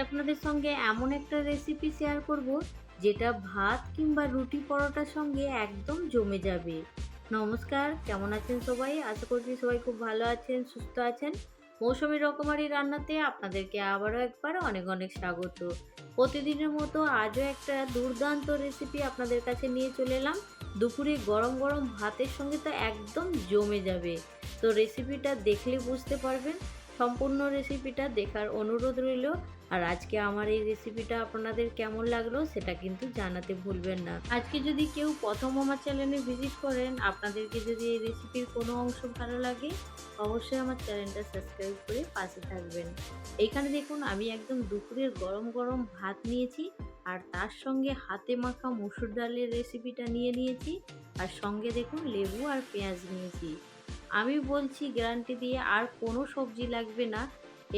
আপনাদের সঙ্গে এমন একটা রেসিপি শেয়ার করব যেটা ভাত কিংবা রুটি পরোটার সঙ্গে একদম জমে যাবে। নমস্কার, কেমন আছেন সবাই? আশা করছি সবাই খুব ভালো আছেন, সুস্থ আছেন। মৌসুমী রকমারি রান্নাতে আপনাদেরকে আবারও একবার অনেক অনেক স্বাগত। প্রতিদিনের মতো আজও একটা দুর্দান্ত রেসিপি আপনাদের কাছে নিয়ে চলে এলাম। দুপুরে গরম গরম ভাতের সঙ্গে তো একদম জমে যাবে। তো রেসিপিটা দেখলে বুঝতে পারবেন। সম্পূর্ণ রেসিপিটা দেখার অনুরোধ রইল। আর আজকে আমার এই রেসিপিটা আপনাদের কেমন লাগলো সেটা কিন্তু জানাতে ভুলবেন না। আজকে যদি কেউ প্রথম আমার চ্যানেলে ভিজিট করেন, আপনাদেরকে যদি এই রেসিপির কোনো অংশ ভালো লাগে, অবশ্যই আমার চ্যানেলটা সাবস্ক্রাইব করে পাশে থাকবেন। এইখানে দেখুন আমি একদম দুপুরের গরম গরম ভাত নিয়েছি, আর তার সঙ্গে হাতে মাখা মসুর ডালের রেসিপিটা নিয়ে নিয়েছি, আর সঙ্গে দেখুন লেবু আর পেঁয়াজ নিয়েছি। আমি বলছি গ্যারান্টি দিয়ে, আর কোনো সবজি লাগবে না।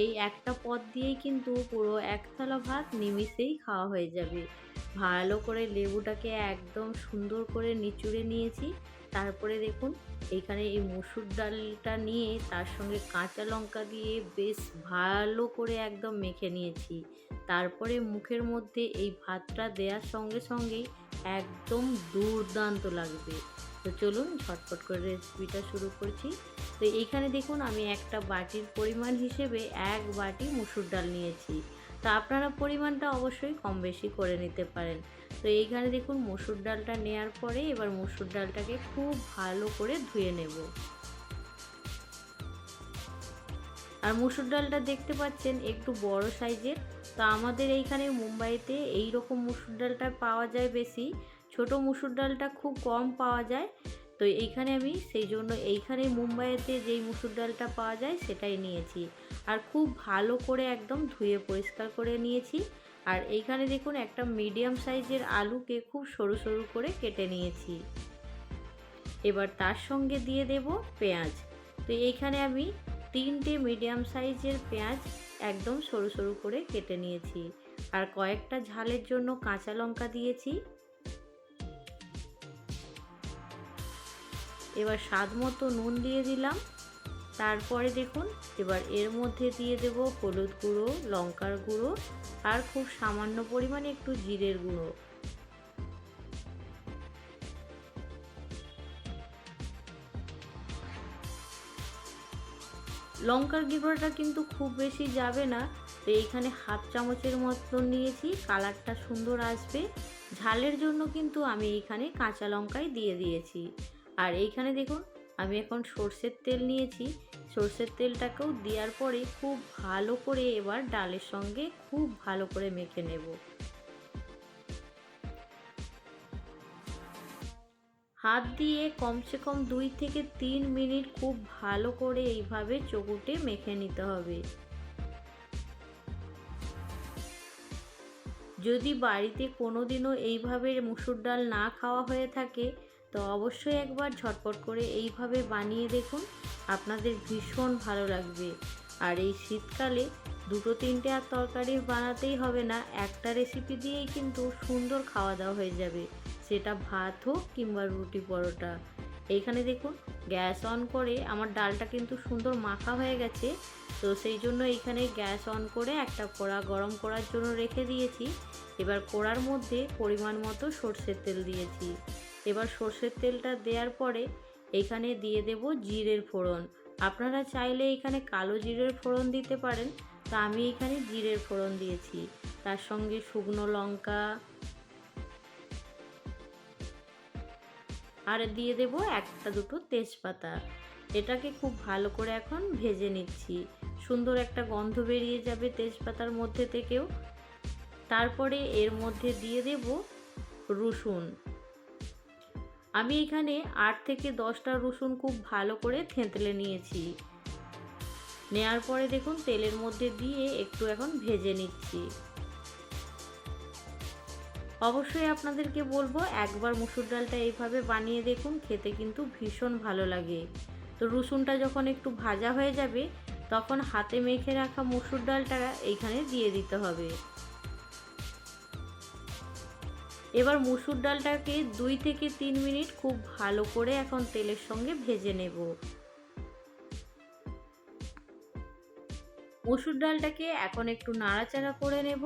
এই একটা পদ দিয়েই কিন্তু পুরো এক থালা ভাত নিমিষেই খাওয়া হয়ে যাবে। ভালো করে লেবুটাকে একদম সুন্দর করে নিচুড়ে নিয়েছি। তারপরে দেখুন এইখানে এই মসুর ডালটা নিয়ে তার সঙ্গে কাঁচা লঙ্কা দিয়ে বেশ ভালো করে একদম মেখে নিয়েছি। তারপরে মুখের মধ্যে এই ভাতটা দেওয়ার সঙ্গে সঙ্গেই একদম দুর্দান্ত লাগবে। তো চলুন ঝটপট করে রেসিপিটা শুরু করছি। তো এইখানে দেখুন আমি একটা বাটির পরিমাণ হিসেবে এক বাটি মুসুর ডাল নিয়েছি। তো আপনারা পরিমাণটা অবশ্যই কম বেশি করে নিতে পারেন। তো এইখানে দেখুন মসুর ডালটা নেওয়ার পরে এবার মসুর ডালটাকে খুব ভালো করে ধুয়ে নেব। আর মসুর ডালটা দেখতে পাচ্ছেন একটু বড় সাইজের। তো আমাদের এইখানে মুম্বাইতে এই রকম মসুর ডালটা পাওয়া যায় বেশি, ছোট মসুর ডালটা খুব কম পাওয়া যায়। তো এইখানে আমি সেই জন্য এইখানে মুম্বাইতে যেই মসুর ডালটা পাওয়া যায় সেটাই নিয়েছি। আর খুব ভালো করে একদম ধুয়ে পরিষ্কার করে নিয়েছি। আর এইখানে দেখুন একটা মিডিয়াম সাইজের আলুকে খুব সরু সরু করে কেটে নিয়েছি। এবার তার সঙ্গে দিয়ে দেব পেঁয়াজ। তো এইখানে আমি তিনটে মিডিয়াম সাইজের পেঁয়াজ একদম সরু সরু করে কেটে নিয়েছি। আর কয়েকটা ঝালের জন্য কাঁচা লঙ্কা দিয়েছি। এবার স্বাদ মতো নুন দিয়ে দিলাম। তারপরে দেখুন এবার এর মধ্যে দিয়ে দেব হলুদ গুঁড়ো, লঙ্কার গুঁড়ো, আর খুব সামান্য পরিমাণে একটু জিরের গুঁড়ো। লঙ্কার গুঁড়োটা কিন্তু খুব বেশি যাবে না। তো এইখানে হাফ চামচের মতন নিয়েছি, কালারটা সুন্দর আসবে। ঝালের জন্য কিন্তু আমি এইখানে কাঁচা লঙ্কাই দিয়ে দিয়েছি। আর এইখানে দেখুন আমি এখন সর্ষের তেল নিয়েছি। সর্ষের তেলটাকেও দেওয়ার পরে খুব ভালো করে এবার ডালের সঙ্গে খুব ভালো করে মেখে নেব। হাত দিয়ে কমসে কম 2 থেকে 3 মিনিট খুব ভালো করে এইভাবে চকুটে মেখে নিতে হবে। যদি বাড়িতে কোনো দিনও এইভাবে মুসুর ডাল না খাওয়া হয়ে থাকে, তো অবশ্যই একবার ঝটপট করে এইভাবে বানিয়ে দেখুন, আপনাদের ভীষণ ভালো লাগবে। আর এই শীতকালে দুটো তিনটে আর তরকারি বানাতেই হবে না, একটা রেসিপি দিয়েই কিন্তু সুন্দর খাওয়া দাওয়া হয়ে যাবে, সেটা ভাত হোক কিংবা রুটি পরোটা। এইখানে দেখুন গ্যাস অন করে আমার ডালটা কিন্তু সুন্দর মাখা হয়ে গেছে। তো সেই জন্য এইখানে গ্যাস অন করে একটা কড়া গরম করার জন্য রেখে দিয়েছি। এবার কড়ার মধ্যে পরিমাণ মতো সর্ষের তেল দিয়েছি। এবার সর্ষের তেলটা দেওয়ার পরে এইখানে দিয়ে দেব জিরের ফোড়ন। আপনারা চাইলে এখানে কালো জিরের ফোড়ন দিতে পারেন, তা আমি এখানে জিরের ফোড়ন দিয়েছি। তার সঙ্গে শুকনো লঙ্কা, আর দিয়ে দেব একটা দুটো তেজপাতা। এটাকে খুব ভালো করে এখন ভেজে নিচ্ছি। সুন্দর একটা গন্ধ বেরিয়ে যাবে তেজপাতার মধ্যে থেকেও। তারপরে এর মধ্যে দিয়ে দেব রসুন। আমি এখানে 8 থেকে 10টা রসুন খুব ভালো করে থেঁতলে নিয়েছি। নেয়ার পরে দেখুন তেলের মধ্যে দিয়ে একটু এখন ভেজে নিচ্ছি। অবশ্যই আপনাদেরকে বলবো একবার মুসুর ডালটা এইভাবে বানিয়ে দেখুন, খেতে কিন্তু ভীষণ ভালো লাগে। তো রসুনটা যখন একটু ভাজা হয়ে যাবে, তখন হাতে মেখে রাখা মুসুর ডালটা এইখানে দিয়ে দিতে হবে। এবার মুসুর ডালটাকে 2 থেকে 3 মিনিট খুব ভালো করে এখন তেলের সঙ্গে ভেজে নেব। মসুর ডালটাকে এখন একটু নাড়াচাড়া করে নেব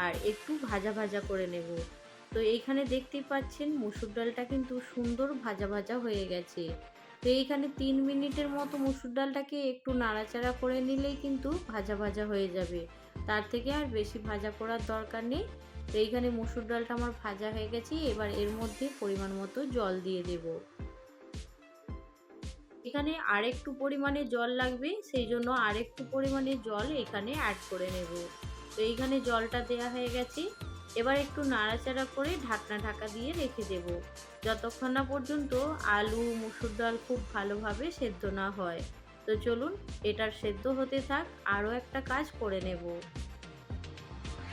আর একটু ভাজা ভাজা করে নেব। তো এইখানে দেখতেই পাচ্ছেন মসুর ডালটা কিন্তু সুন্দর ভাজা ভাজা হয়ে গেছে। তো এইখানে 3 মিনিটের মতো মসুর ডালটাকে একটু নাড়াচাড়া করে নিলেই কিন্তু ভাজা ভাজা হয়ে যাবে। তার থেকে আর বেশি ভাজা করার দরকার নেই। তো এইখানে মসুর ডালটা আমার ভাজা হয়ে গেছে। এবার এর মধ্যে পরিমাণ মতো জল দিয়ে দেব। এখানে আরেকটু পরিমাণে জল লাগবে, সেই জন্য আরেকটু পরিমাণে জল এখানে অ্যাড করে নেব। তো এইখানে জলটা দেয়া হয়ে গেছে। এবার একটু নাড়াচাড়া করে ঢাকনা ঢাকা দিয়ে রেখে দেব, যতক্ষণ না পর্যন্ত আলু মসুর ডাল খুব ভালোভাবে সেদ্ধ না হয়। তো চলুন এটার সেদ্ধ হতে থাক, আরও একটা কাজ করে নেব।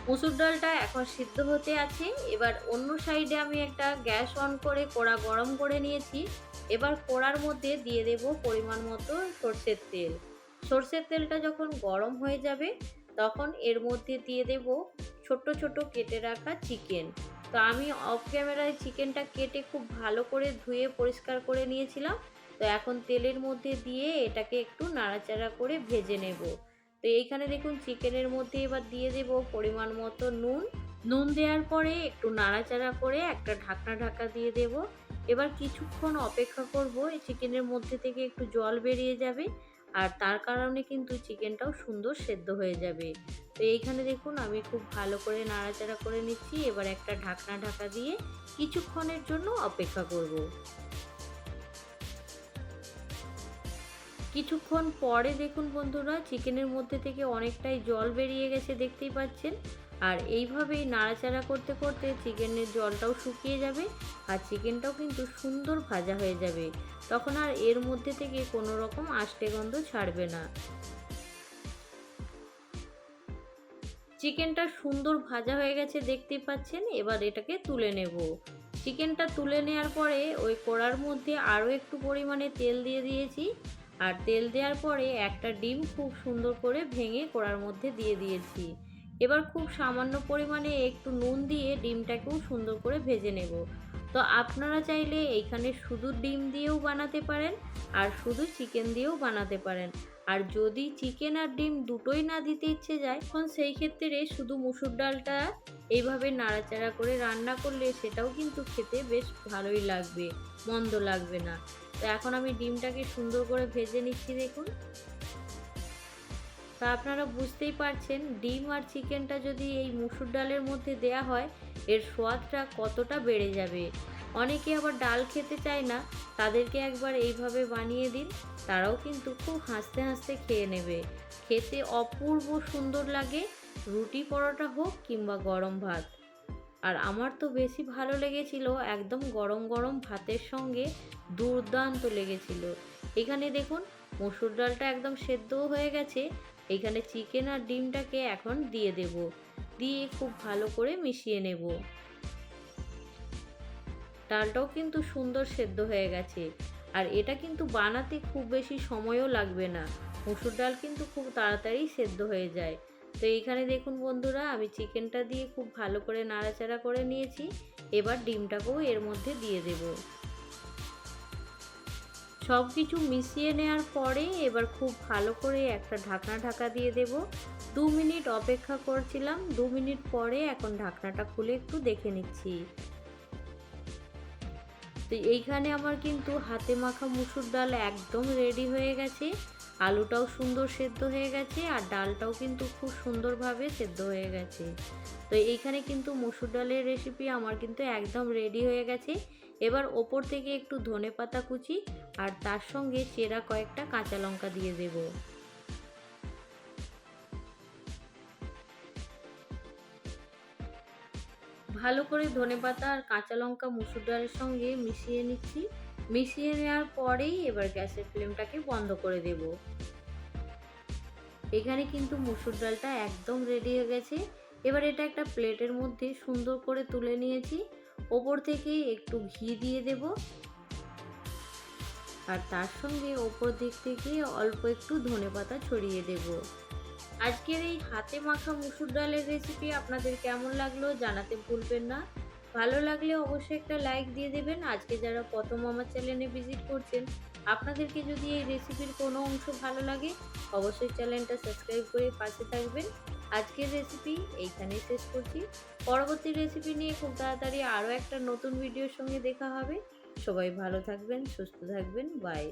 মসুর ডালটা এখন সিদ্ধ হতে আছে। এবার অন্য সাইডে আমি একটা গ্যাস অন করে কড়া গরম করে নিয়েছি। এবার কড়ার মধ্যে দিয়ে দেব পরিমাণ মতো সরষের তেল। সরষের তেলটা যখন গরম হয়ে যাবে তখন এর মধ্যে দিয়ে দেব ছোট ছোট কেটে রাখা চিকেন। তো আমি অফ ক্যামেরায় চিকেনটা কেটে খুব ভালো করে ধুয়ে পরিষ্কার করে নিয়েছিলাম। তো এখন তেলের মধ্যে দিয়ে এটাকে একটু নাড়াচাড়া করে ভেজে নেব। তো এইখানে দেখুন চিকেনের মধ্যে এবার দিয়ে দেব পরিমাণ মতো নুন। নুন দেওয়ার পরে একটু নাড়াচাড়া করে একটা ঢাকনা ঢাকা দিয়ে দেব। এবার কিছুক্ষণ অপেক্ষা করব, এই চিকেনের মধ্যে থেকে একটু জল বেরিয়ে যাবে আর তার কারণে কিন্তু চিকেনটাও সুন্দর সেদ্ধ হয়ে যাবে। তো এইখানে দেখুন আমি খুব ভালো করে নাড়াচাড়া করে নিচ্ছি। এবার একটা ঢাকনা ঢাকা দিয়ে কিছুক্ষণের জন্য অপেক্ষা করব। কিছুক্ষণ পরে দেখুন বন্ধুরা চিকেনের মধ্যে থেকে অনেকটাই জল বেরিয়ে গেছে, দেখতেই পাচ্ছেন। আর এইভাবেই নাড়াচাড়া করতে করতে চিকেনের জলটাও শুকিয়ে যাবে আর চিকেনটাও কিন্তু সুন্দর ভাজা হয়ে যাবে। তখন আর এর মধ্যে থেকে কোনো রকম আষ্টে গন্ধ ছাড়বে না। চিকেনটা সুন্দর ভাজা হয়ে গেছে দেখতেই পাচ্ছেন। এবার এটাকে তুলে নেব। চিকেনটা তুলে নেওয়ার পরে ওই কড়ার মধ্যে আরও একটু পরিমাণে তেল দিয়ে দিয়েছি। আর তেল দেওয়ার পরে একটা ডিম খুব সুন্দর করে ভেঙে কড়ার মধ্যে দিয়ে দিয়েছি। এবার খুব সামান্য পরিমাণে একটু নুন দিয়ে ডিমটাকেও সুন্দর করে ভেজে নেব। তো আপনারা চাইলে এইখানে শুধু ডিম দিয়েও বানাতে পারেন আর শুধু চিকেন দিয়েও বানাতে পারেন। আর যদি চিকেন আর ডিম দুটোই না দিতে ইচ্ছে যায় তখন সেই ক্ষেত্রে শুধু মুসুর ডালটা এইভাবে নাড়াচাড়া করে রান্না করলে সেটাও কিন্তু খেতে বেশ ভালোই লাগবে, মন্দ লাগবে না। তো এখন আমি ডিমটাকে সুন্দর করে ভেজে নিচ্ছি দেখুন। তা আপনারা বুঝতেই পারছেন ডিম আর চিকেনটা যদি এই মুসুর ডালের মধ্যে দেয়া হয় এর স্বাদটা কতটা বেড়ে যাবে। অনেকে আবার ডাল খেতে চায় না, তাদেরকে একবার এইভাবে বানিয়ে দিন, তারাও কিন্তু খুব হাসতে হাসতে খেয়ে নেবে। খেতে অপূর্ব সুন্দর লাগে, রুটি পরোটা হোক কিংবা গরম ভাত। আর আমার তো বেশি ভালো লেগেছিল একদম গরম গরম ভাতের সঙ্গে, দুর্দান্ত লেগেছিল। এখানে দেখুন মসুর ডালটা একদম সেদ্ধও হয়ে গেছে। এখানে চিকেন আর ডিমটাকে এখন দিয়ে দেব, দিয়ে খুব ভালো করে মিশিয়ে নেব। ডালটাও কিন্তু সুন্দর সেদ্ধ হয়ে গেছে আর এটা কিন্তু বানাতে খুব বেশি সময়ও লাগবে না। মসুর ডাল কিন্তু খুব তাড়াতাড়ি সেদ্ধ হয়ে যায়। তো এইখানে দেখুন বন্ধুরা আমি চিকেনটা দিয়ে খুব ভালো করে নাড়াচাড়া করে নিয়েছি। এবার ডিমটাকেও এর মধ্যে দিয়ে দেব। সব কিছু মিশিয়ে নেওয়ার পরে এবার খুব ভালো করে একটা ঢাকনা ঢাকা দিয়ে দেব। 2 মিনিট অপেক্ষা করছিলাম, 2 মিনিট পরে এখন ঢাকনাটা খুলে একটু দেখে নিচ্ছি। তো এইখানে আমার কিন্তু হাতে মাখা মুসুর ডাল একদম রেডি হয়ে গেছে। আলুটাও সুন্দর সেদ্ধ হয়ে গেছে আর ডালটাও কিন্তু খুব সুন্দরভাবে সেদ্ধ হয়ে গেছে। তো এইখানে কিন্তু মসুর ডালের রেসিপি আমার কিন্তু একদম রেডি হয়ে গেছে। এবার ওপর থেকে একটু ধনেপাতা কুচি আর তার সঙ্গে চেরা কয়েকটা কাঁচা লঙ্কা দিয়ে দেব। ভালো করে ধনেপাতা আর কাঁচা লঙ্কা মুসুর ডালের সঙ্গে মিশিয়ে নিচ্ছি। মিশিয়ে নেওয়ার পরেই এবার গ্যাসের ফ্লেমটাকে বন্ধ করে দেব। এখানে কিন্তু মুসুর ডালটা একদম রেডি হয়ে গেছে। এবার এটা একটা প্লেটের মধ্যে সুন্দর করে তুলে নিয়েছি। ওপর থেকে একটু ঘি দিয়ে দেব আর তার সঙ্গে ওপর দিক থেকে অল্প একটু ধনেপাতা ছড়িয়ে দেব। আজকের এই হাতে মাখা মুসুর ডালের রেসিপি আপনাদের কেমন লাগলো জানাতে ভুলবেন না। ভালো লাগলে অবশ্যই একটা লাইক দিয়ে দেবেন। আজকে যারা প্রথম আমার চ্যানেলে ভিজিট করছেন, আপনাদেরকে যদি এই রেসিপির কোনো অংশ ভালো লাগে, অবশ্যই চ্যানেলটা সাবস্ক্রাইব করে পাশে থাকবেন। আজকের রেসিপি এইখানেই শেষ করছি। পরবর্তী রেসিপি নিয়ে খুব তাড়াতাড়ি আরও একটা নতুন ভিডিওর সঙ্গে দেখা হবে। সবাই ভালো থাকবেন, সুস্থ থাকবেন। বাই।